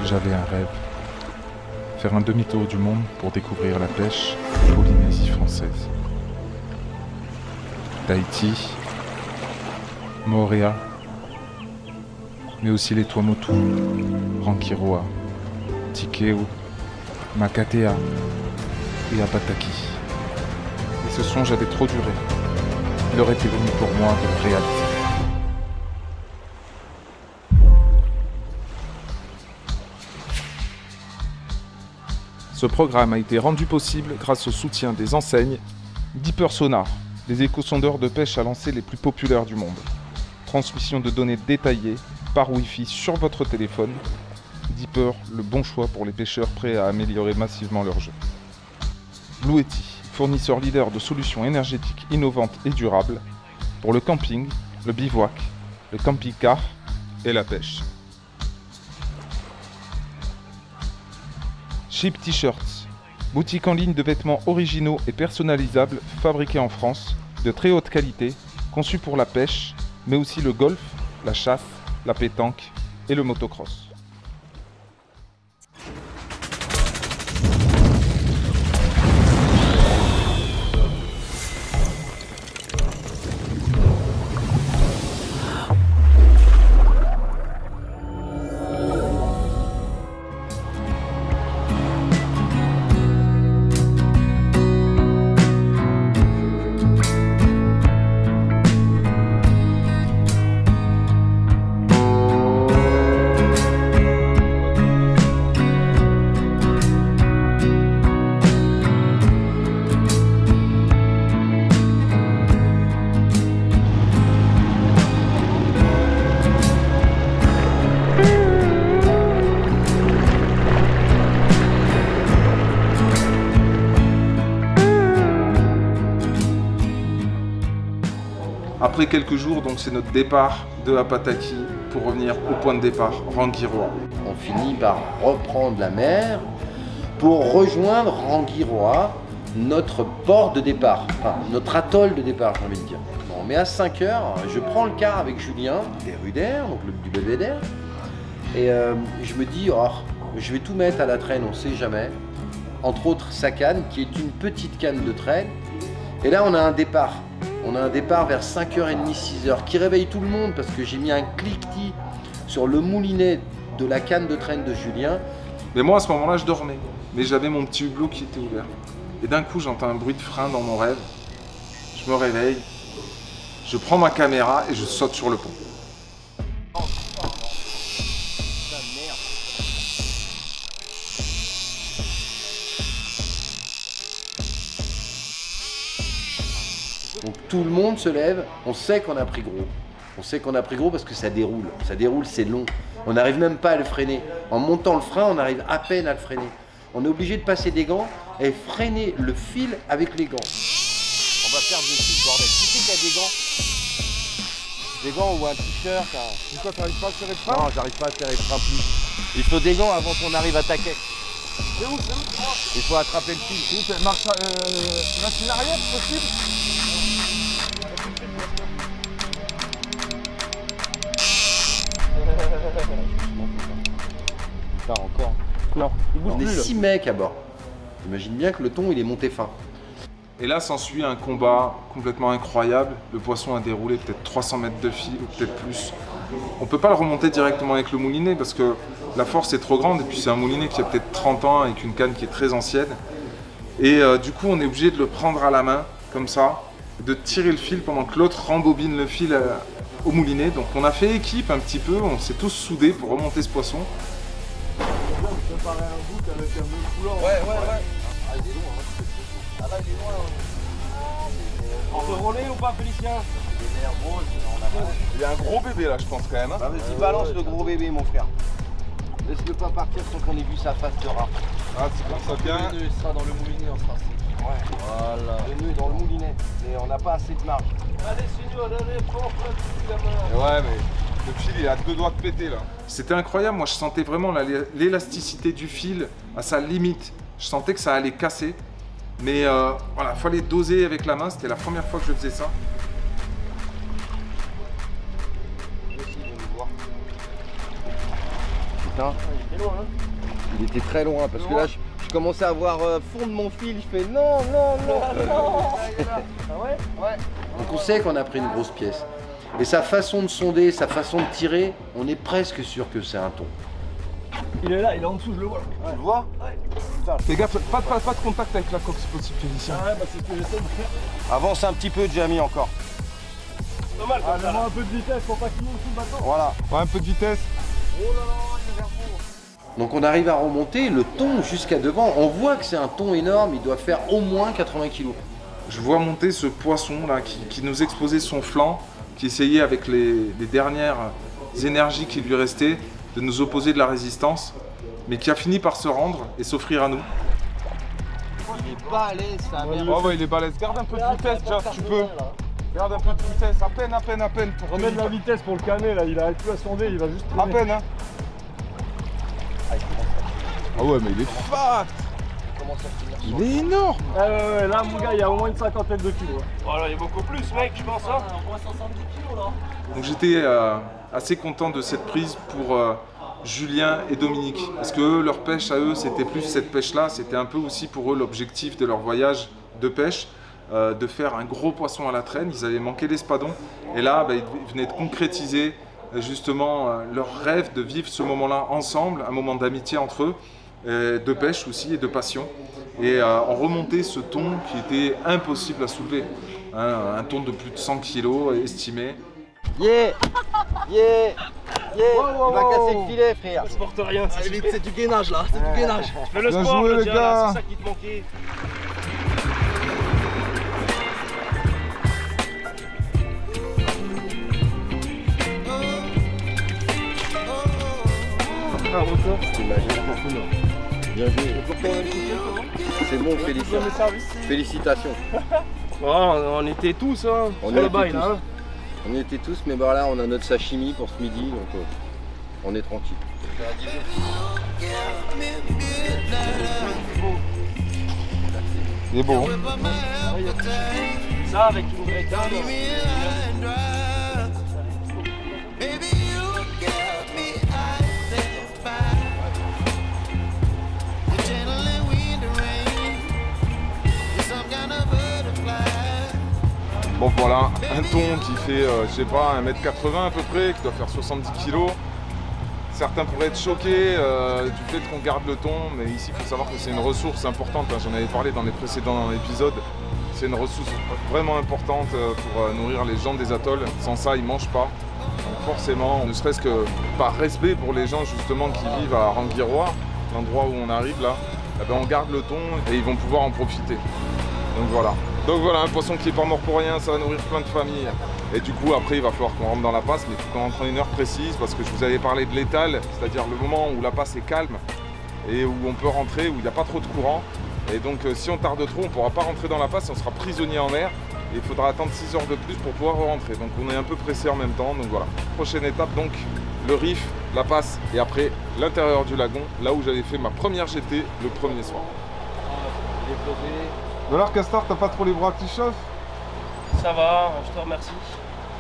J'avais un rêve. Faire un demi-tour du monde pour découvrir la pêche en Polynésie française. Tahiti, Moorea, mais aussi les Tuamotu, Rangiroa, Tikeo, Makatea et Apataki. Et ce songe avait trop duré. Il aurait été venu pour moi de le réaliser. Ce programme a été rendu possible grâce au soutien des enseignes Deeper Sonar, des échosondeurs de pêche à lancer les plus populaires du monde. Transmission de données détaillées par Wi-Fi sur votre téléphone. Deeper, le bon choix pour les pêcheurs prêts à améliorer massivement leur jeu. Bluetti, fournisseur leader de solutions énergétiques innovantes et durables pour le camping, le bivouac, le camping-car et la pêche. Chip T-shirts, boutique en ligne de vêtements originaux et personnalisables fabriqués en France, de très haute qualité, conçus pour la pêche, mais aussi le golf, la chasse, la pétanque et le motocross. Après quelques jours, donc c'est notre départ de Apataki pour revenir au point de départ, Rangiroa. On finit par reprendre la mer pour rejoindre Rangiroa, notre port de départ, enfin notre atoll de départ, j'ai envie de dire. On met à 5 heures, je prends le car avec Julien, des Ruders, donc du Belvédère, et je me dis, oh, je vais tout mettre à la traîne, on ne sait jamais. Entre autres sa canne, qui est une petite canne de traîne. Et là, on a un départ. On a un départ vers 5h30, 6h, qui réveille tout le monde parce que j'ai mis un cliquetis sur le moulinet de la canne de traîne de Julien. Mais moi, à ce moment-là, je dormais. Mais j'avais mon petit hublot qui était ouvert. Et d'un coup, j'entends un bruit de frein dans mon rêve. Je me réveille, je prends ma caméra et je saute sur le pont. Donc tout le monde se lève, on sait qu'on a pris gros. On sait qu'on a pris gros parce que ça déroule. Ça déroule, c'est long. On n'arrive même pas à le freiner. En montant le frein, on arrive à peine à le freiner. On est obligé de passer des gants et freiner le fil avec les gants. On va perdre le fil, bordel. Qui c'est qui a des gants? Des gants ou un t-shirt? Pourquoi t'arrives pas à serrer le frein? Non, j'arrive pas à serrer le frein plus. Il faut des gants avant qu'on arrive à taquer. C'est où? Il faut attraper le fil. Marche machine arrière, possible? Putain, encore. Non, on est 6 mecs à bord. Imagine bien que le thon il est monté fin. Et là s'ensuit un combat complètement incroyable. Le poisson a déroulé peut-être 300 mètres de fil ou peut-être plus. On peut pas le remonter directement avec le moulinet parce que la force est trop grande et puis c'est un moulinet qui a peut-être 30 ans avec une canne qui est très ancienne. Et du coup on est obligé de le prendre à la main comme ça, de tirer le fil pendant que l'autre rembobine le fil au moulinet. Donc on a fait équipe un petit peu, on s'est tous soudés pour remonter ce poisson. Ouais. Ah là, il est loin. On peut rouler ou pas, Félicien? Il y a un gros bébé là, je pense quand même. Hein. Bah, vas-y, balance le gros bébé, mon frère. Laisse-le pas partir sans qu'on ait vu sa face de rat. Ah, c'est comme ça bien. Le nœud sera dans le moulinet, on sera assis. Ouais. Voilà. Le nœud est dans le moulinet. Mais on n'a pas assez de marge. Allez, signor, allez, pompe le gamin. Ouais, mais le fil il a 2 doigts de péter là. C'était incroyable, moi je sentais vraiment l'élasticité du fil à sa limite. Je sentais que ça allait casser. Mais voilà, il fallait doser avec la main, c'était la première fois que je faisais ça. Putain. était loin, hein. Il était très loin parce que là, je commençais à voir fond de mon fil. Je fais non, non, non. Ah ouais? Ouais. Donc on sait qu'on a pris une grosse pièce. Et sa façon de sonder, sa façon de tirer, on est presque sûr que c'est un thon. Il est là, il est en dessous, je le vois. Tu le vois? Les gars, pas de contact avec la coque si possible, Félicien. Ah ouais, bah c'est ce que j'essaie de faire. Avance un petit peu, Jamie, encore. Pas mal, comme ça. Un peu de vitesse pour pas qu'il monte sous le bâton. Voilà. Ouais, un peu de vitesse. Oh là là, il est vers vous. Donc on arrive à remonter le thon jusqu'à devant. On voit que c'est un thon énorme, il doit faire au moins 80 kg. Je vois monter ce poisson là qui nous exposait son flanc, qui essayait avec les dernières énergies qui lui restaient de nous opposer de la résistance, mais qui a fini par se rendre et s'offrir à nous. Il est balèze, sa mère. Oh ouais, il est balèze. Garde un peu de vitesse, Jeff, tu peux. Garde un peu de vitesse, à peine. Pour Remets de la vitesse pour le canner là, il arrête plus à sonder, il va juste traîner. À peine, hein. Ah ouais, mais il est fat. Il est énorme. Ouais, là mon gars, il y a au moins une cinquantaine de kilos. Voilà, il y a beaucoup plus, mec, je pense. Hein. Au moins 70 kilos là. Donc j'étais assez content de cette prise pour Julien et Dominique. Parce que eux, leur pêche à eux, c'était plus cette pêche-là. C'était un peu aussi pour eux l'objectif de leur voyage de pêche. De faire un gros poisson à la traîne. Ils avaient manqué l'espadon. Et là, bah, ils venaient de concrétiser justement leur rêve de vivre ce moment-là ensemble, un moment d'amitié entre eux, de pêche aussi et de passion. Et on remontait ce thon qui était impossible à soulever. Hein, un thon de plus de 100 kg estimé. Yeah, yeah, yeah. Wow, Il va casser le filet, frère. Ça se porte rien, c'est super. C'est du gainage là, c'est du gainage. Fais le Bien sport, joué, le les gars, gars. là, c'est ça qui te manquait. Ah, retour. Bien joué. C'est bon, félicitations. Oh, on était tous, hein. On Sur le était bail, tous. là. Hein. On y était tous, mais bah là, on a notre sashimi pour ce midi, donc on est tranquille. Il est beau. Ça, avec une vraie canne. Bon voilà, un thon qui fait, je sais pas, 1m80 à peu près, qui doit faire 70 kg. Certains pourraient être choqués du fait qu'on garde le thon, mais ici il faut savoir que c'est une ressource importante, hein. J'en avais parlé dans les précédents épisodes. C'est une ressource vraiment importante pour nourrir les gens des atolls. Sans ça, ils ne mangent pas. Donc forcément, ne serait-ce que par respect pour les gens justement qui vivent à Rangirois, l'endroit où on arrive là, eh ben, on garde le thon et ils vont pouvoir en profiter. Donc voilà. Donc voilà, un poisson qui n'est pas mort pour rien, ça va nourrir plein de familles. Et du coup, après, il va falloir qu'on rentre dans la passe, mais il faut qu'on rentre en une heure précise, parce que je vous avais parlé de l'étal, c'est-à-dire le moment où la passe est calme, et où on peut rentrer, où il n'y a pas trop de courant. Et donc, si on tarde trop, on ne pourra pas rentrer dans la passe, on sera prisonnier en mer, et il faudra attendre 6 heures de plus pour pouvoir rentrer. Donc on est un peu pressé en même temps, donc voilà. Prochaine étape, donc, le riff, la passe, et après, l'intérieur du lagon, là où j'avais fait ma première GT le premier soir. Alors Castor, t'as pas trop les bras qui chauffent? Ça va, je te remercie.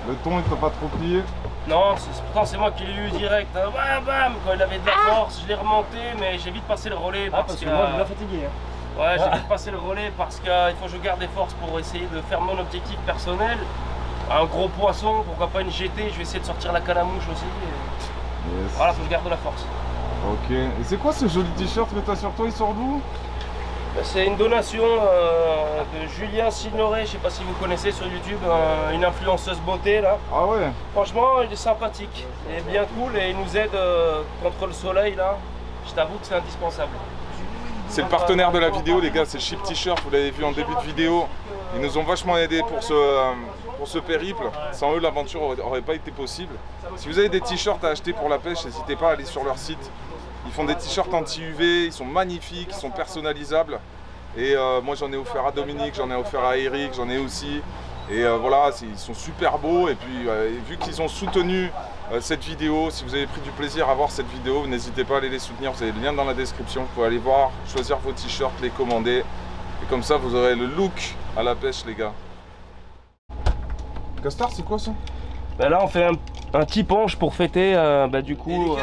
Le thon il t'a pas trop plié? Non, pourtant c'est moi qui l'ai eu direct. Hein. Bam, bam, quand il avait de la force, je l'ai remonté, mais j'ai vite passé le relais. Parce que moi je l'ai fatigué. Hein. Ouais, j'ai vite passé le relais parce qu'il faut que je garde des forces pour essayer de faire mon objectif personnel. Un gros poisson, pourquoi pas une GT, je vais essayer de sortir la canne à mouche aussi. Et... Yes. Voilà, faut que je garde la force. Ok. Et c'est quoi ce joli t-shirt que t'as sur toi? Il sort d'où? C'est une donation de Julien Signoret, je sais pas si vous connaissez sur YouTube, une influenceuse beauté là. Ah ouais. Franchement, il est sympathique, il est bien cool et il nous aide contre le soleil là. Je t'avoue que c'est indispensable. C'est le partenaire de la vidéo les gars, c'est Chip T-shirt, vous l'avez vu en début de vidéo. Ils nous ont vachement aidés pour ce périple. Sans eux l'aventure aurait pas été possible. Si vous avez des t-shirts à acheter pour la pêche, n'hésitez pas à aller sur leur site. Ils font des t-shirts anti-UV, ils sont magnifiques, ils sont personnalisables. Et moi j'en ai offert à Dominique, j'en ai offert à Eric, j'en ai aussi. Et voilà, ils sont super beaux. Et puis vu qu'ils ont soutenu cette vidéo, si vous avez pris du plaisir à voir cette vidéo, n'hésitez pas à aller les soutenir. Vous avez le lien dans la description, vous pouvez aller voir, choisir vos t-shirts, les commander. Et comme ça vous aurez le look à la pêche les gars. Castor, c'est quoi ça? Ben là on fait Un petit punch pour fêter du coup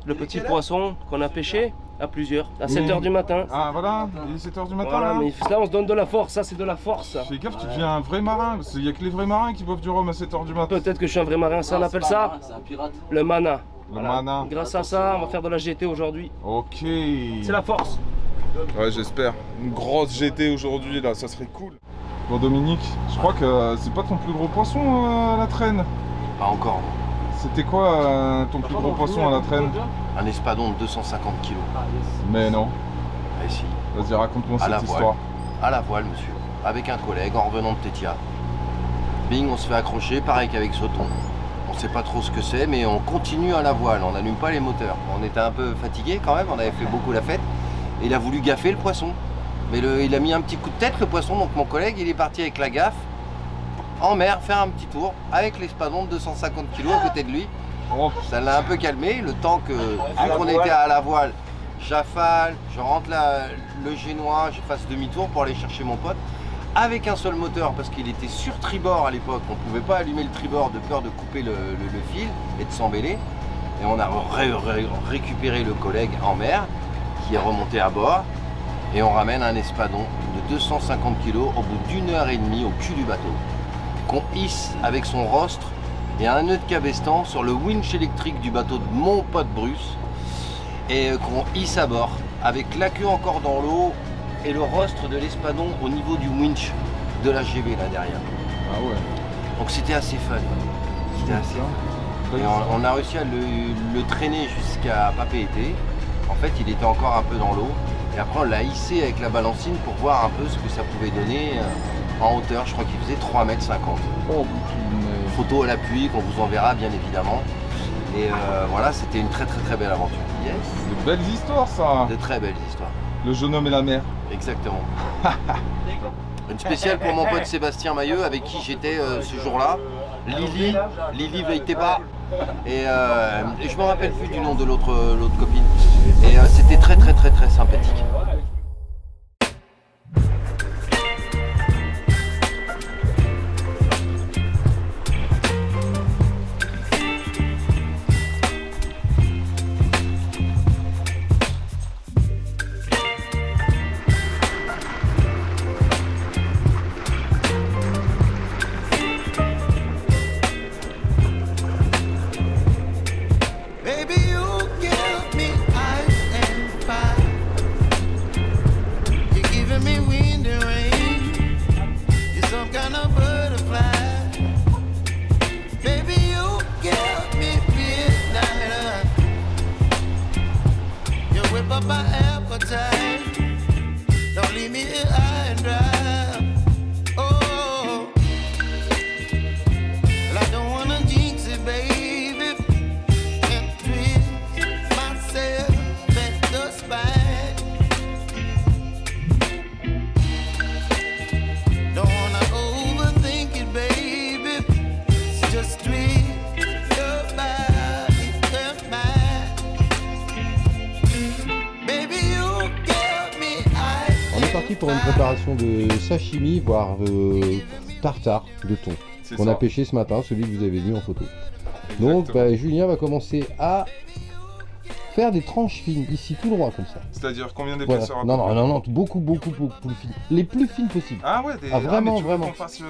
le petit poisson qu'on a pêché à plusieurs, à 7h du matin. Ah voilà, il est 7h du matin Voilà, là. mais là on se donne de la force, ça c'est de la force. Fais gaffe, tu deviens un vrai marin, parce qu'il n'y a que les vrais marins qui boivent du rhum à 7h du matin. Peut-être que je suis un vrai marin, ça on appelle ça C'est un pirate. le mana. Le mana. Grâce à ça, on va faire de la GT aujourd'hui. Ok. C'est la force. Ouais, j'espère. Une grosse GT aujourd'hui là, ça serait cool. Bon Dominique, je crois que c'est pas ton plus gros poisson à la traîne. Pas encore. C'était quoi ton plus gros poisson à la traîne? Un espadon de 250 kg. Mais non. Et si. Vas-y, raconte-moi À la cette voile. histoire. À la voile, monsieur. Avec un collègue en revenant de Tétia. Bing, on se fait accrocher, pareil qu'avec Sauton. On sait pas trop ce que c'est, mais on continue à la voile, on n'allume pas les moteurs. On était un peu fatigué quand même, on avait fait beaucoup la fête. Et il a voulu gaffer le poisson. Mais il a mis un petit coup de tête le poisson, donc mon collègue il est parti avec la gaffe en mer faire un petit tour avec l'espadon de 250 kg à côté de lui. Oh. Ça l'a un peu calmé, le temps que, vu qu'on était à la voile, j'affale, je rentre le génois, je fasse demi-tour pour aller chercher mon pote avec un seul moteur parce qu'il était sur tribord à l'époque, on ne pouvait pas allumer le tribord de peur de couper le fil et de s'embêler. Et on a récupéré le collègue en mer qui est remonté à bord et on ramène un espadon de 250 kg au bout d'1h30 au cul du bateau qu'on hisse avec son rostre et un nœud de cabestan sur le winch électrique du bateau de mon pote Bruce et qu'on hisse à bord avec la queue encore dans l'eau et le rostre de l'espadon au niveau du winch de la GB là derrière. Ah ouais. Donc c'était assez fun. C'était assez fun. Et on a réussi à le traîner jusqu'à Papeete. En fait, il était encore un peu dans l'eau. Et après, on l'a hissé avec la balancine pour voir un peu ce que ça pouvait donner en hauteur. Je crois qu'il faisait 3,50 m. Oh, Photo à l'appui qu'on vous enverra bien évidemment. Et voilà, c'était une très belle aventure. Yes. de belles histoires ça. De très belles histoires. Le jeune homme et la mer. Exactement. Une spéciale pour mon pote Sébastien Mailleux avec qui j'étais ce jour-là. Lily Veiteba. Et je me rappelle plus du nom de l'autre copine. Et c'était très sympathique. Pour une préparation de sashimi, voire tartare de thon qu'on a pêché ce matin, celui que vous avez vu en photo. Exactement. Donc Julien va commencer à faire des tranches fines ici tout droit comme ça. C'est-à-dire combien d'épaisseur? Voilà. Non, beaucoup plus fines. Les plus fines possibles. Ah ouais, vraiment.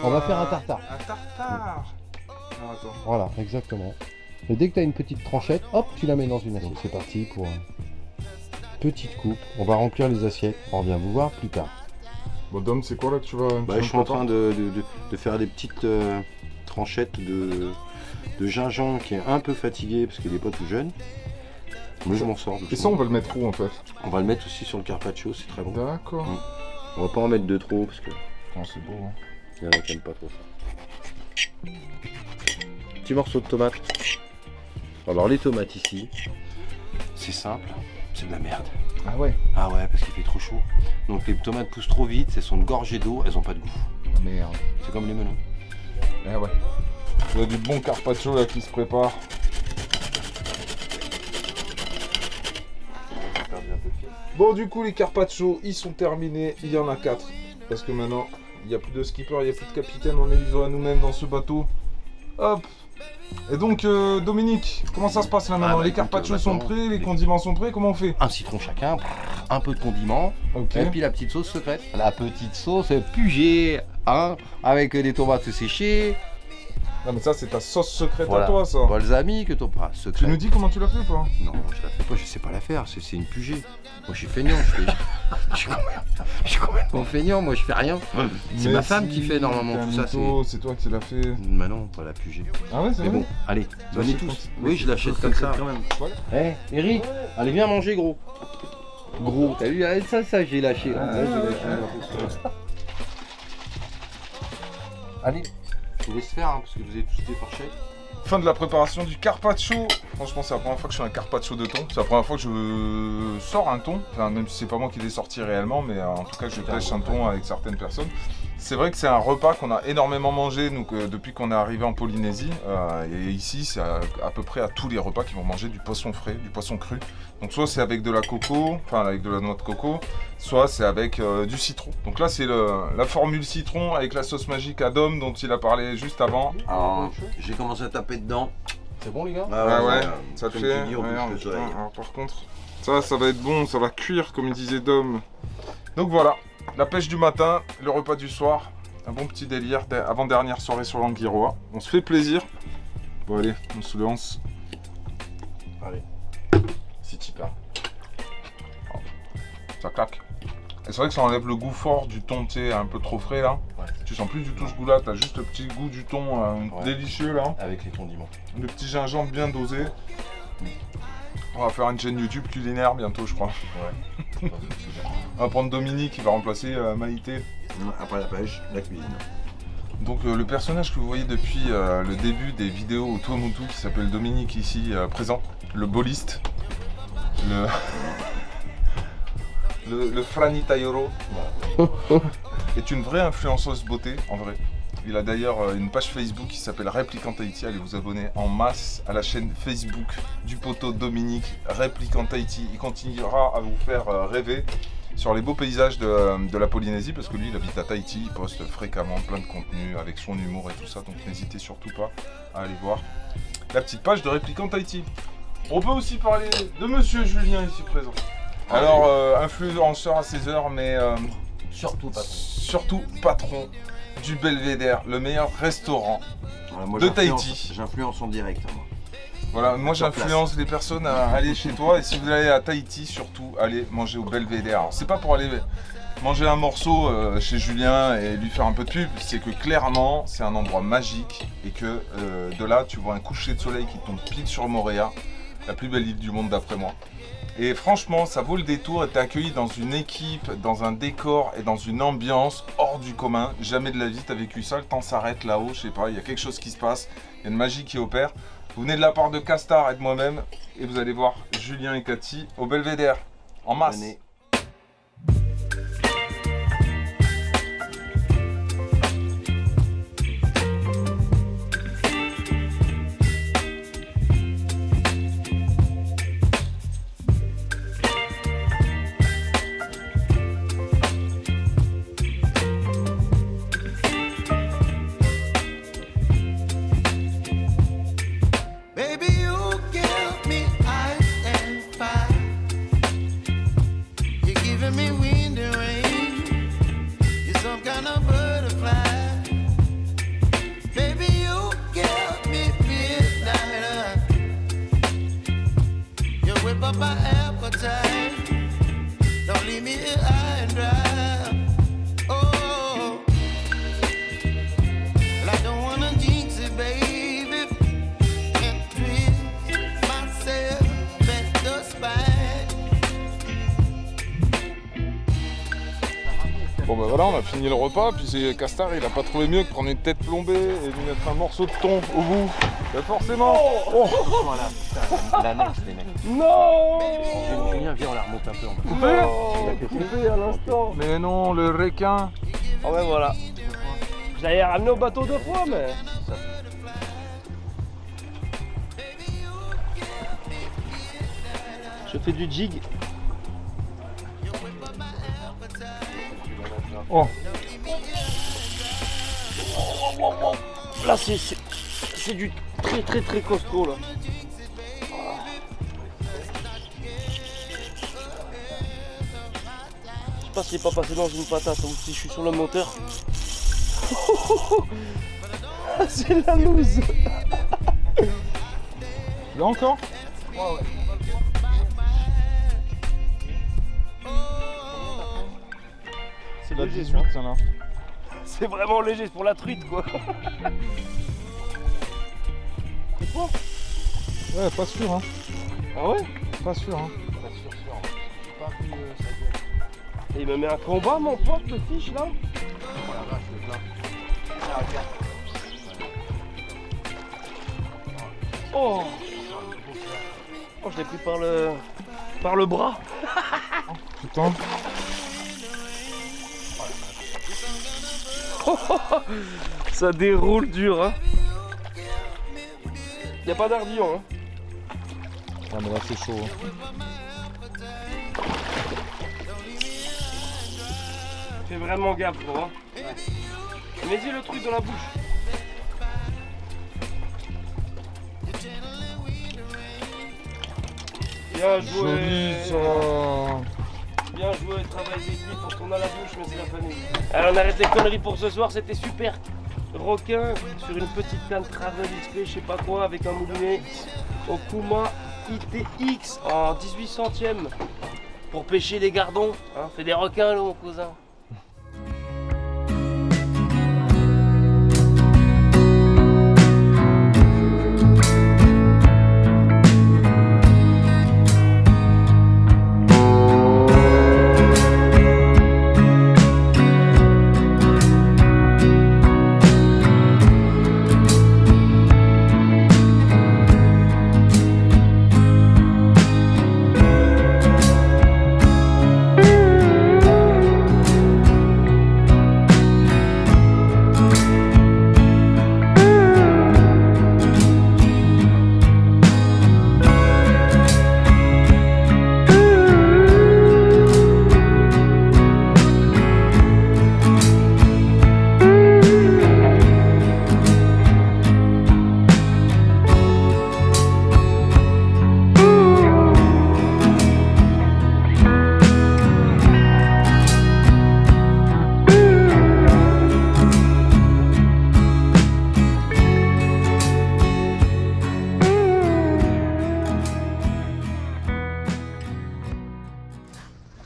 On va faire un tartare. Un tartare. Ah, attends. Voilà, exactement. Et dès que tu as une petite tranchette, hop, tu la mets dans une assiette. C'est parti pour petite coupe. On va remplir les assiettes. On revient vous voir plus tard. Bon Dom, c'est quoi là que tu vas... Je suis en train de faire des petites tranchettes de gingembre qui est un peu fatigué parce qu'il n'est pas tout jeune. Mais je m'en sors. Et ça on va le mettre où en fait? On va le mettre aussi sur le carpaccio, c'est très bon. D'accord. On va pas en mettre de trop parce que... Non, c'est beau. Hein. Il y en a qui n'aiment pas trop ça. Petit morceau de tomate. Alors les tomates ici, c'est simple, c'est de la merde. Ah ouais? Ah ouais, parce qu'il fait trop chaud. Donc les tomates poussent trop vite, elles sont gorgées d'eau, elles ont pas de goût. Ah merde. C'est comme les melons. Ah ouais. Il y a du bon carpaccio là qui se prépare. Bon du coup les carpaccio ils sont terminés, il y en a 4. Parce que maintenant il n'y a plus de skipper, il n'y a plus de capitaine, on est livré à nous-mêmes dans ce bateau. Hop. Et donc, Dominique, comment ça se passe là maintenant? Les carpaccios sont prêts, les condiments sont prêts, comment on fait? Un citron chacun, un peu de condiment, et puis la petite sauce secrète. La petite sauce Puget, hein, avec des tomates séchées. Non mais ça c'est ta sauce secrète Voilà. à toi ça. Balsamique, pas secrète. Tu nous dis comment tu l'as fait ou pas? Non, je la fais pas, je sais pas la faire, c'est une Puget. Moi je suis feignant, je suis complètement feignant, moi je fais rien. C'est ma femme qui fait normalement tout ça. C'est toi qui l'as fait. Mais non, pas la Puget. Ah ouais, c'est Mais vrai. bon, allez, donnez achètes tous. comme- Oui, je l'achète comme ça. Quand même. Voilà. Eh, Eric, allez viens manger gros. Gros, t'as vu, ça j'ai lâché. Allez, je vous laisse faire hein, parce que vous avez tous des fourchettes. Fin de la préparation du carpaccio. Franchement, c'est la première fois que je fais un carpaccio de thon. C'est la première fois que je sors un thon. Enfin, même si c'est pas moi qui l'ai sorti réellement, mais en tout cas, je pêche un thon avec certaines personnes. C'est vrai que c'est un repas qu'on a énormément mangé donc, depuis qu'on est arrivé en Polynésie. Et ici, c'est à peu près à tous les repas qu'ils vont manger du poisson frais, du poisson cru. Donc soit c'est avec de la coco, enfin avec de la noix de coco, soit c'est avec du citron. Donc là, c'est la formule citron avec la sauce magique à Dom dont il a parlé juste avant. Alors, j'ai commencé à taper dedans. C'est bon les gars? Ah ouais, ça le comme fait. tu dis, on Ouais, bouge on- les oreilles. alors, par contre, ça va être bon, ça va cuire comme il disait Dom. Donc voilà, la pêche du matin, le repas du soir, un bon petit délire, avant-dernière soirée sur l'Anguiroa. On se fait plaisir. Bon allez, on se lance. Allez. Si tu perds. Ça claque. Et c'est vrai que ça enlève le goût fort du thon, tu sais, un peu trop frais là. Ouais. Tu sens plus du tout ce goût là, t'as juste le petit goût du thon Ouais. délicieux là. Avec les condiments. Le petit gingembre bien dosé. On va faire une chaîne YouTube culinaire bientôt, je crois. Ouais. On va prendre Dominique qui va remplacer Maïté. Après la pêche, la cuisine. Donc le personnage que vous voyez depuis le début des vidéos au Tuamotu qui s'appelle Dominique ici présent, le boliste, le Franny Tayoro, est une vraie influenceuse beauté en vrai. Il a d'ailleurs une page Facebook qui s'appelle Répliquant Tahiti. Allez vous abonner en masse à la chaîne Facebook du poteau Dominique Répliquant Tahiti. Il continuera à vous faire rêver sur les beaux paysages de la Polynésie parce que lui il habite à Tahiti, il poste fréquemment plein de contenu avec son humour et tout ça, donc n'hésitez surtout pas à aller voir la petite page de Répliquant Tahiti. On peut aussi parler de Monsieur Julien ici présent. Alors influenceur à ses heures mais surtout patron du Belvédère, le meilleur restaurant de Tahiti. J'influence en direct. Moi. Voilà, moi j'influence les personnes à aller chez toi et si vous allez à Tahiti, surtout allez manger au Belvédère. Alors c'est pas pour aller manger un morceau chez Julien et lui faire un peu de pub, c'est que clairement c'est un endroit magique et que de là tu vois un coucher de soleil qui tombe pile sur Moorea, la plus belle île du monde d'après moi. Et franchement, ça vaut le détour et t'es accueilli dans une équipe, dans un décor et dans une ambiance hors du commun. Jamais de la vie t'as vécu ça, le temps s'arrête là-haut, je sais pas, il y a quelque chose qui se passe, il y a une magie qui opère. Vous venez de la part de Castar et de moi-même et vous allez voir Julien et Cathy au Belvédère, en masse. Venez. Baby, you give me ice and fire. You're giving me wind and rain. You're some kind of butterfly. Baby, you give me midnight. You whip up my appetite. Don't leave me here high and dry. Oh, well, I don't wanna jinx it, baby. Bon bah voilà, on a fini le repas, puis c'est Castar, il a pas trouvé mieux que prendre une tête plombée et lui mettre un morceau de thon au bout. Bah forcément. Oh. Voilà, putain, la neige les mecs. Non. Julien, viens, on la remonte un peu en bas. Coupé à l'instant. Mais non, le requin. Ah ouais, voilà. Je l'avais ramené au bateau 2 fois, mais. Je fais du jig. Oh. Là, c'est du très costaud là. Je sais pas s'il est pas passé dans une patate ou si je suis sur le moteur. C'est la loose. Là encore? Ouais, ouais. C'est La léger, 18, ça. ça là. C'est vraiment léger, c'est pour la truite quoi. C'est quoi? Ouais, pas sûr, hein. Ah ouais? Pas sûr, hein. Et il me met un combat, mon pote, le fiche là. Oh, oh, je l'ai pris par le bras. Putain. Ça déroule dur, hein. Y a pas d'ardillon, hein. Ah, mais là c'est chaud. Hein. Fais vraiment gaffe, gros. Hein. Mets-y le truc dans la bouche. Bien joué. Joli ça. Bien joué, travail d'équipe, on tourne à la bouche, mais c'est la famille. Alors on arrête les conneries pour ce soir, c'était super. Requin sur une petite canne Travel XP, je sais pas quoi, avec un moulinet Okuma ITX en 18 centièmes pour pêcher les gardons. Hein, fais des requins là, mon cousin.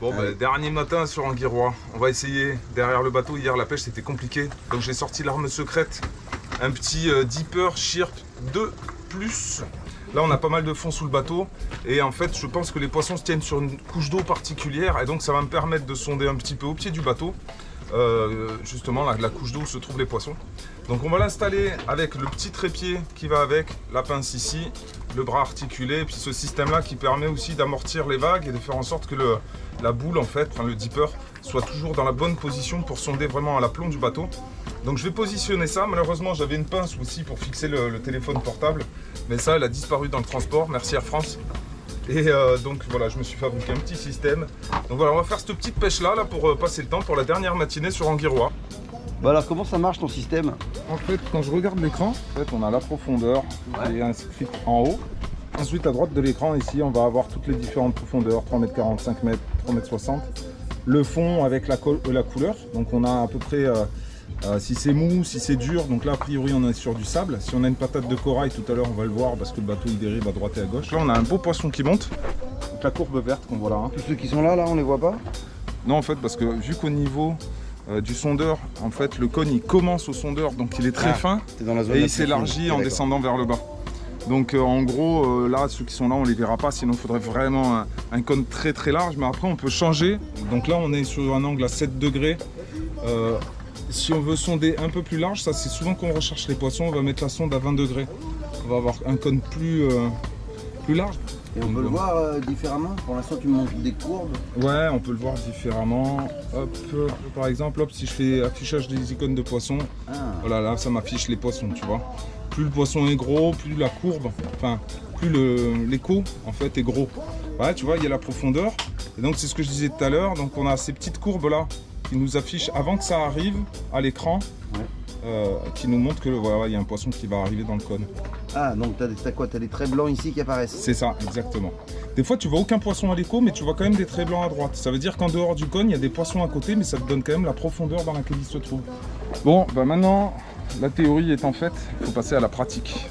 Bon, bah, dernier matin sur Anguirrois. On va essayer derrière le bateau. Hier, la pêche c'était compliqué. Donc j'ai sorti l'arme secrète. Un petit Deeper Shirp 2+. Là, on a pas mal de fond sous le bateau. Et en fait, je pense que les poissons se tiennent sur une couche d'eau particulière. Et donc, ça va me permettre de sonder un petit peu au pied du bateau. Justement, la couche d'eau où se trouvent les poissons. Donc, on va l'installer avec le petit trépied qui va avec, la pince ici, le bras articulé. Et puis ce système-là qui permet aussi d'amortir les vagues et de faire en sorte que la boule, en fait, enfin le dipper, soit toujours dans la bonne position pour sonder vraiment à l'aplomb du bateau. Donc je vais positionner ça. Malheureusement, j'avais une pince aussi pour fixer le téléphone portable. Mais ça, elle a disparu dans le transport. Merci Air France. Et donc voilà, je me suis fabriqué un petit système. Donc voilà, on va faire cette petite pêche-là pour passer le temps pour la dernière matinée sur Anguirrois. Bah alors comment ça marche ton système? En fait, quand je regarde l'écran, en fait, on a la profondeur qui est inscrite en haut. Ensuite, à droite de l'écran, ici, on va avoir toutes les différentes profondeurs, 3,40 m, 5 m, 3,60 m. Le fond avec la couleur, donc on a à peu près, si c'est mou, si c'est dur, donc là, a priori, on est sur du sable. Si on a une patate de corail, tout à l'heure, on va le voir parce que le bateau, il dérive à droite et à gauche. Là, on a un beau poisson qui monte, donc la courbe verte qu'on voit là. Hein. Tous ceux qui sont là, on les voit pas? Non, en fait, parce que vu qu'au niveau du sondeur, en fait, le cône, il commence au sondeur, donc il est très fin, dans la zone et il s'élargit en descendant vers le bas. Donc en gros, là, ceux qui sont là, on les verra pas, sinon il faudrait vraiment un cône très très large, mais après on peut changer. Donc là, on est sur un angle à 7 degrés. Si on veut sonder un peu plus large, ça c'est souvent qu'on recherche les poissons, on va mettre la sonde à 20 degrés. On va avoir un cône plus large. Et on peut le voir différemment? Pour l'instant, tu montes des courbes. Ouais, on peut le voir différemment. Hop, par exemple, hop, si je fais affichage des icônes de poissons, voilà, là, ça m'affiche les poissons, tu vois. Plus le poisson est gros, plus la courbe, enfin, plus l'écho, en fait, est gros. Ouais, tu vois, il y a la profondeur. Et donc, c'est ce que je disais tout à l'heure. Donc, on a ces petites courbes-là qui nous affichent avant que ça arrive à l'écran. Ouais. qui nous montre que voilà, il y a un poisson qui va arriver dans le cône. Ah, donc t'as quoi? T'as des traits blancs ici qui apparaissent? C'est ça, exactement. Des fois, tu vois aucun poisson à l'écho, mais tu vois quand même des traits blancs à droite. Ça veut dire qu'en dehors du cône, il y a des poissons à côté, mais ça te donne quand même la profondeur dans laquelle ils se trouvent. Bon, bah maintenant, la théorie étant faite, il faut passer à la pratique.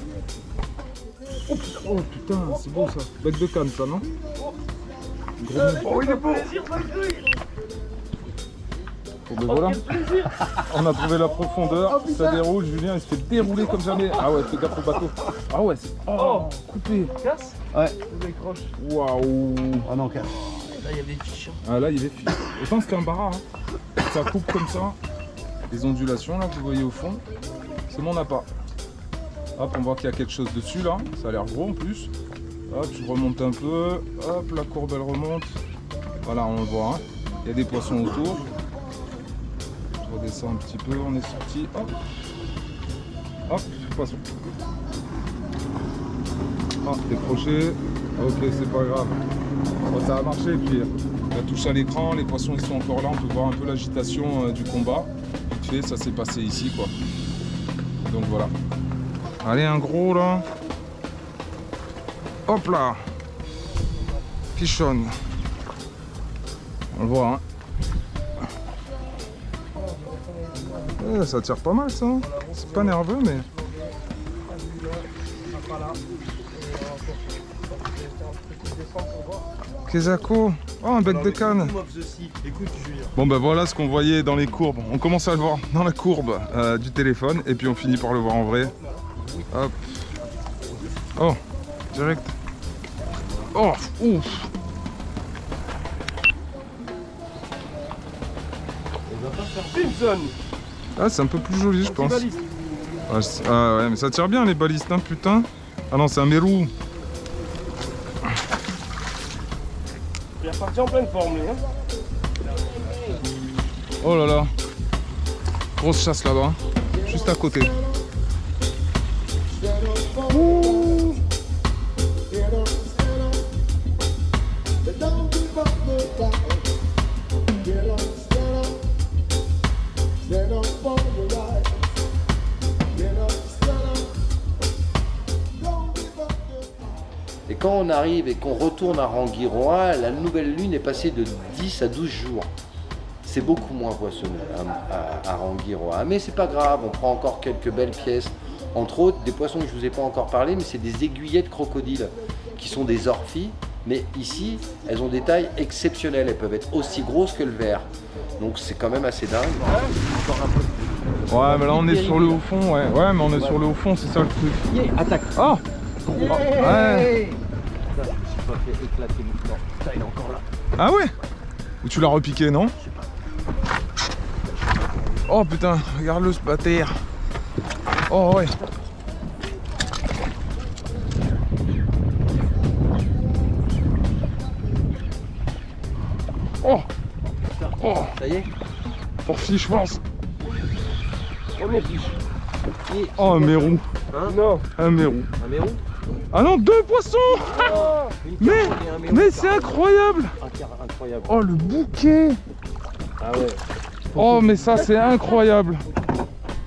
Oh putain, c'est beau ça. Bec de canne, ça, non? Oh, il est beau! Bon, ben voilà, on a trouvé la profondeur, ça déroule, Julien il se fait dérouler comme jamais. Ah ouais, fais gaffe au bateau. Ah ouais, c'est coupé. Casse. Ouais. Décroche. Waouh. Ah non, casse. Là, il y avait des fiches. Ah là, il y avait fiche. Autant c'était un barra, hein. Ça coupe comme ça. Les ondulations là que vous voyez au fond, c'est mon appât. Hop, on voit qu'il y a quelque chose dessus là, ça a l'air gros en plus. Hop, je remonte un peu, hop, la courbe elle remonte. Voilà, on le voit, hein. Il y a des poissons autour. Je redescends un petit peu, on est sorti, hop. Hop, poisson. Ah, décroché. Ok, c'est pas grave. Bon, ça a marché, puis la touche à l'écran, les poissons ils sont encore là, on peut voir un peu l'agitation du combat. Vite fait, ça s'est passé ici quoi. Donc voilà. Allez, un gros là. Hop là. Pichonne. On le voit, hein. Ça tire pas mal ça. C'est pas nerveux mais. Kezako. Oh, un bec de canne. Bon ben voilà ce qu'on voyait dans les courbes. On commence à le voir dans la courbe du téléphone et puis on finit par le voir en vrai. Hop. Oh, direct. Oh, ouf. Simpson. Ah, c'est un peu plus joli, je pense. Ah ouais, mais ça tire bien les balistes, hein, putain. Ah non, c'est un mérou. Il est reparti en pleine forme, lui. Hein. Oh là là. Grosse chasse là-bas, juste à côté. Ouh. Et quand on arrive et qu'on retourne à Rangiroa, la nouvelle lune est passée de 10 à 12 jours. C'est beaucoup moins poissonneux à Rangiroa. Mais c'est pas grave, on prend encore quelques belles pièces. Entre autres, des poissons que je vous ai pas encore parlé, mais c'est des aiguillettes crocodiles, qui sont des orphies. Mais ici, elles ont des tailles exceptionnelles. Elles peuvent être aussi grosses que le verre. Donc c'est quand même assez dingue. Ouais, mais là on est sur le haut fond, ouais. Ouais, mais on est sur le haut fond, c'est ça le truc. Yeah, attaque. Oh, ouais. Putain, il est encore là. Ah ouais? Ou tu l'as repiqué, non? Oh putain, regarde-le se battre. Oh ouais. Oh. Oh. Ça y est? Forci, je pense. Première fiche. Oh, un mérou. Hein? Non. Un mérou. Un mérou? Ah non, deux poissons. Mais c'est incroyable. Incroyable. Oh, le bouquet. Ah ouais. Oh, mais ça, c'est incroyable.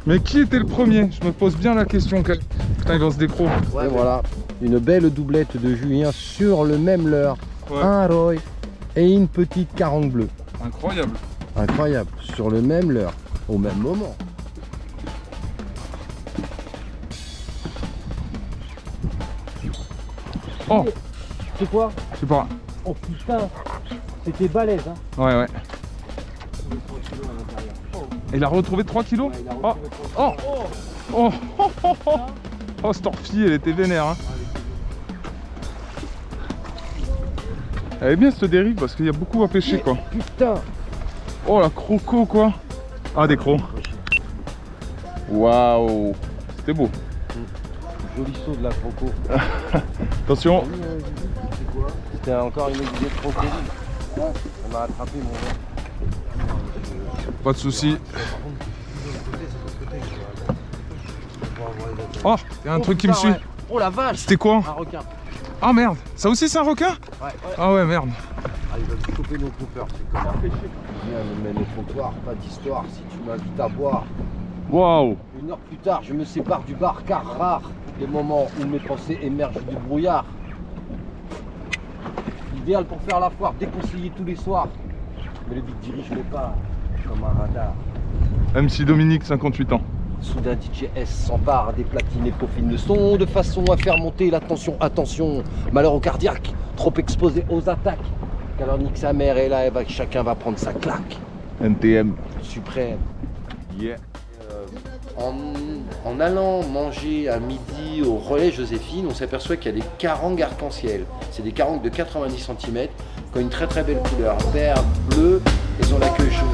Mais qui était le premier? Je me pose bien la question. Putain, il lance des crocs. Et voilà, une belle doublette de Julien sur le même leurre. Ouais. Un Roy et une petite carangue bleue. Incroyable. Incroyable, sur le même leurre, au même moment. Oh, C'est quoi? je sais pas. Oh putain, c'était balèze hein. Ouais, ouais. Il a retrouvé 3 kilos? Oh, oh, oh, oh, oh, oh. Oh, cette orphie, elle était vénère. Hein. Elle est bien cette dérive parce qu'il y a beaucoup à pêcher quoi. Putain. Oh la croco quoi. Ah des crocs. Waouh. C'était beau. Joli saut de la croco. Attention. C'est quoi? C'était encore une aiguille de crocodile. On a attrapé mon verre. Pas de soucis. Oh, il y a un truc qui me suit. Ouais. Oh la vache. C'était quoi? Un requin. Ah merde. Ça aussi c'est un requin? Ouais. Ah ouais merde. Ah, ils veulent choper nos coupeurs, c'est comme ça. Viens, mais nos comptoirs, pas d'histoire. Si tu m'invites à boire, Waouh. 1 heure plus tard, je me sépare du bar car rare les moments où mes pensées émergent du brouillard. Idéal pour faire la foire, déconseillé tous les soirs. Mais le beat dirige mes pas comme un radar. MC Dominique, 58 ans. Soudain DJ S s'empare des platines et peaufine le son de façon à faire monter la tension. Attention, malheur au cardiaque, trop exposé aux attaques. Qu'alors nique sa mère et là chacun va prendre sa claque. NTM. Suprême. Yeah. En allant manger à midi au relais Joséphine, on s'aperçoit qu'il y a des carangues arc-en-ciel. C'est des carangues de 90 cm qui ont une très très belle couleur, vert, bleu, elles ont la queue jaune.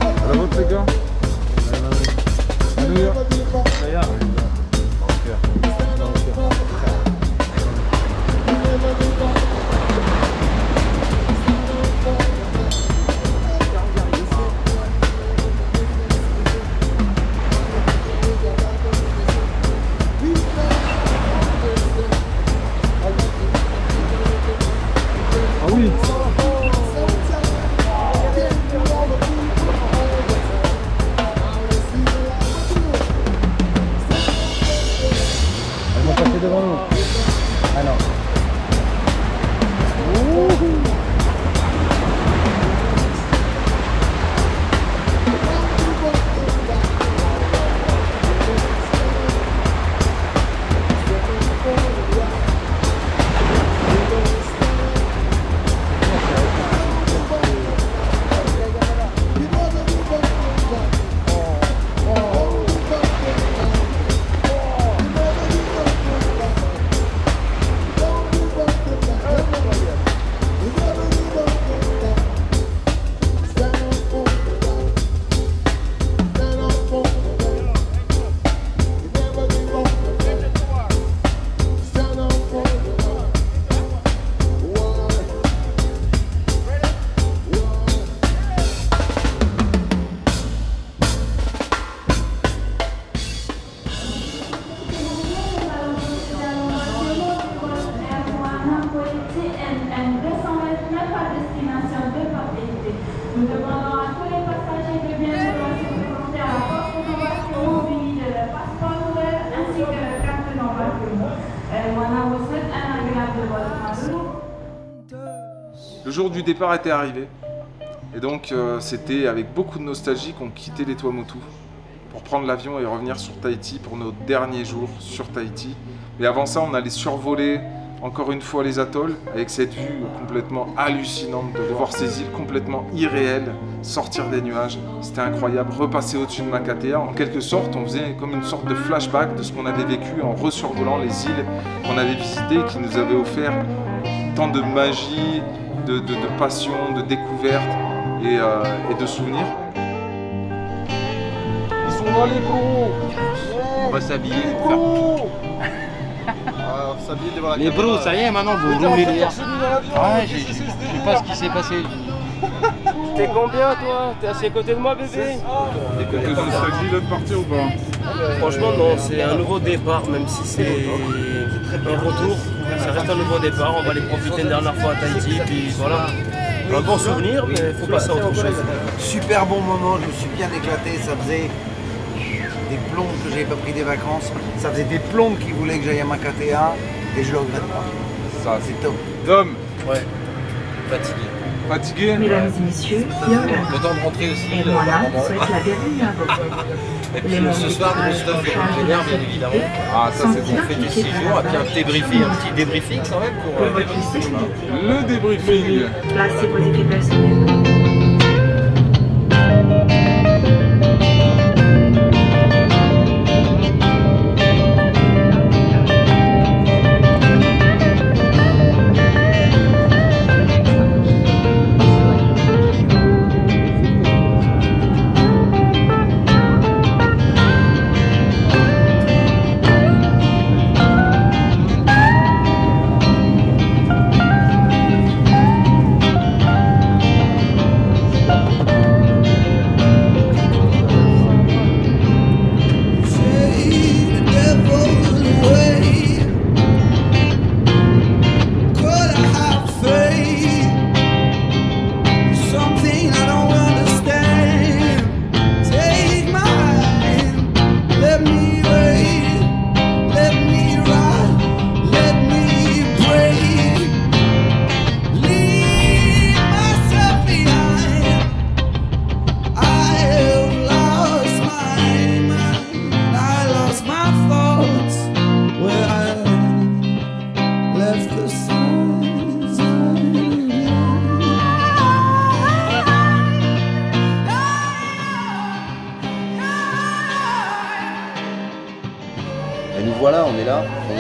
À la vôtre les gars. À New York. Ah oui. Elles vont passer devant nous. Ah non. Nous demandons à tous les passagers de bien vouloir se présenter à la porte de l'embarquement munis de leur passeport ouvert ainsi que leur carte d'embarquement. Voilà, vous souhaite un agréable vol. Le jour du départ était arrivé. Et donc c'était avec beaucoup de nostalgie qu'on quittait les Tuamotu pour prendre l'avion et revenir sur Tahiti pour nos derniers jours sur Tahiti. Mais avant ça, on allait survoler encore une fois les atolls avec cette vue complètement hallucinante de voir ces îles complètement irréelles sortir des nuages. C'était incroyable, repasser au-dessus de Makatea. En quelque sorte, on faisait comme une sorte de flashback de ce qu'on avait vécu en resurvolant les îles qu'on avait visitées et qui nous avaient offert tant de magie, de passion, de découverte et de souvenirs. Ils sont là les bros. On va s'habiller pour faire tout. Les bros, ça y est, maintenant vous roulez les gars. Ouais, je sais pas ce qui s'est passé. T'es combien toi? T'es assis à côté de moi bébé? T'as de nostalgie là de partir ou pas? Franchement non, c'est un nouveau départ, même si c'est un retour, ça reste un nouveau départ, on va aller profiter une dernière fois à Tahiti, puis voilà. Un bon souvenir, mais il faut passer à autre chose. Super bon moment, je me suis bien éclaté, ça faisait des plombes que j'avais pas pris des vacances, ça faisait des plombes qui voulaient que j'aille à Makatea et je le regrette pas. Ça, c'est top. Dom, Ouais, fatigué. fatigué? Mesdames et messieurs, Content de rentrer aussi. et voilà, souhaite la bienvenue à bord. Et puis ce soir, gros stuff et vénère, bien évidemment. Ah, ça c'est bon. On fait des 6 jours, et puis un petit débriefing quand même pour Votre sécurité. Le débriefing. Placez vos effets personnels.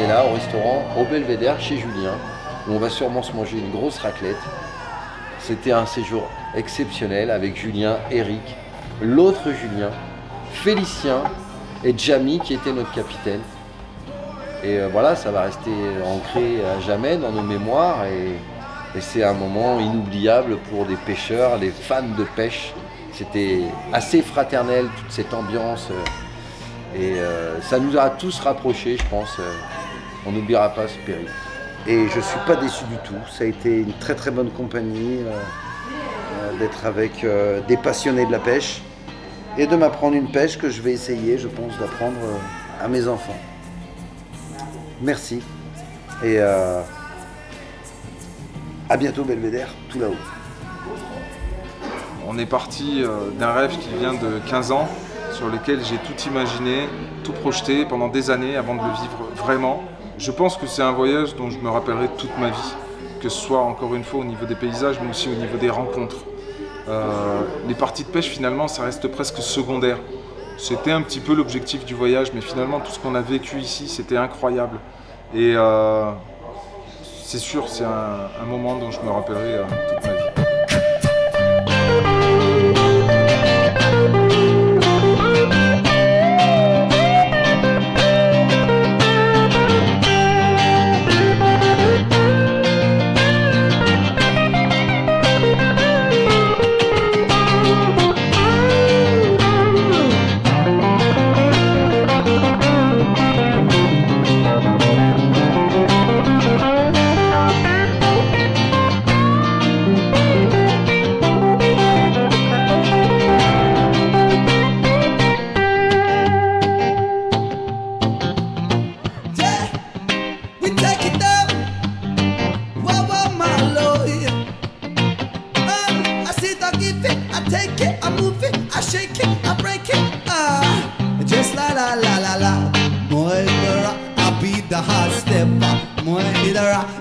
là au restaurant au Belvédère chez Julien, où on va sûrement se manger une grosse raclette. C'était un séjour exceptionnel avec Julien, Eric, l'autre Julien, Félicien et Jamie qui était notre capitaine. Et voilà, ça va rester ancré à jamais dans nos mémoires et c'est un moment inoubliable pour des pêcheurs, des fans de pêche. C'était assez fraternel, toute cette ambiance. Et ça nous a tous rapprochés, je pense. On n'oubliera pas ce périple. Et je ne suis pas déçu du tout. Ça a été une très très bonne compagnie d'être avec des passionnés de la pêche et de m'apprendre une pêche que je vais essayer, je pense, d'apprendre à mes enfants. Merci. Et à bientôt Belvédère, tout là-haut. On est parti d'un rêve qui vient de 15 ans, sur lequel j'ai tout imaginé, tout projeté pendant des années avant de le vivre vraiment. Je pense que c'est un voyage dont je me rappellerai toute ma vie, que ce soit encore une fois au niveau des paysages, mais aussi au niveau des rencontres. Les parties de pêche, finalement, ça reste presque secondaire. C'était un petit peu l'objectif du voyage, mais finalement, tout ce qu'on a vécu ici, c'était incroyable. Et c'est sûr, c'est un moment dont je me rappellerai toute ma vie.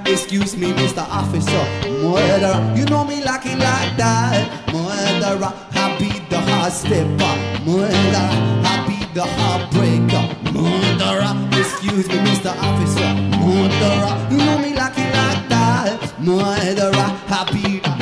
Excuse me, Mr. Officer, murderer. You know me like it like that. Murderer, I be the hard stepper. Murderer, I be the heartbreaker. Murderer, excuse me, Mr. Officer, murderer. You know me like it like that. Murderer, I be the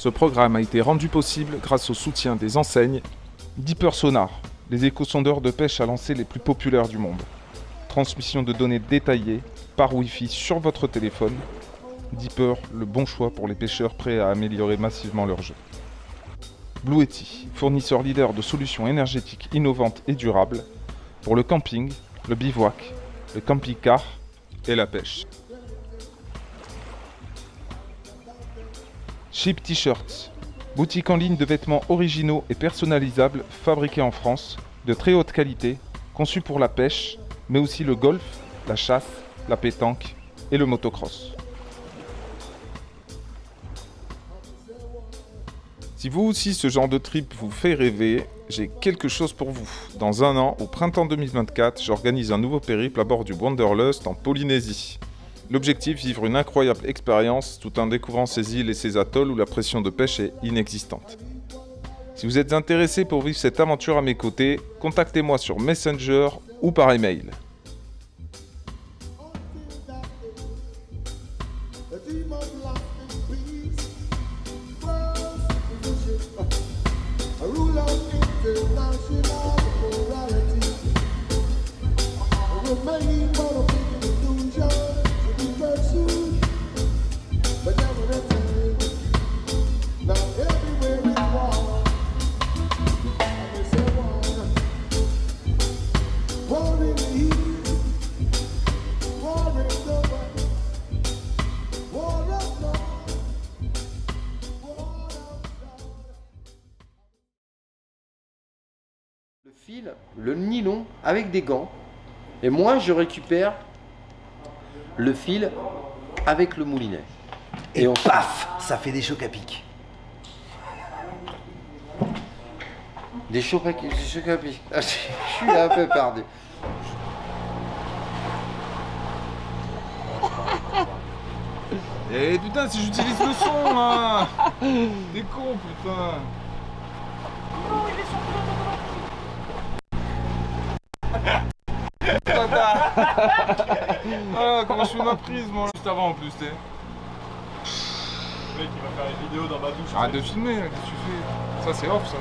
Ce programme a été rendu possible grâce au soutien des enseignes Deeper Sonar, les échosondeurs de pêche à lancer les plus populaires du monde. Transmission de données détaillées par Wi-Fi sur votre téléphone. Deeper, le bon choix pour les pêcheurs prêts à améliorer massivement leur jeu. Bluetti, fournisseur leader de solutions énergétiques innovantes et durables pour le camping, le bivouac, le camping-car et la pêche. Chip T-shirts, boutique en ligne de vêtements originaux et personnalisables fabriqués en France, de très haute qualité, conçus pour la pêche, mais aussi le golf, la chasse, la pétanque et le motocross. Si vous aussi ce genre de trip vous fait rêver, j'ai quelque chose pour vous. Dans un an, au printemps 2024, j'organise un nouveau périple à bord du Wanderlust en Polynésie. L'objectif, vivre une incroyable expérience tout en découvrant ces îles et ces atolls où la pression de pêche est inexistante. Si vous êtes intéressé pour vivre cette aventure à mes côtés, contactez-moi sur Messenger ou par email. rule out Le fil, le nylon avec des gants. Et moi, je récupère le fil avec le moulinet. Et on paf, ça fait des chocs à pic. Des chocs à pic. Je suis là un peu perdu. Eh putain, si j'utilise le son là. T'es con, putain. Ah, comment je fais ma prise moi juste avant en plus, t'es. Le mec il va faire une vidéo dans ma douche. Arrête de filmer, qu'est-ce que tu fais? Ça c'est off ça.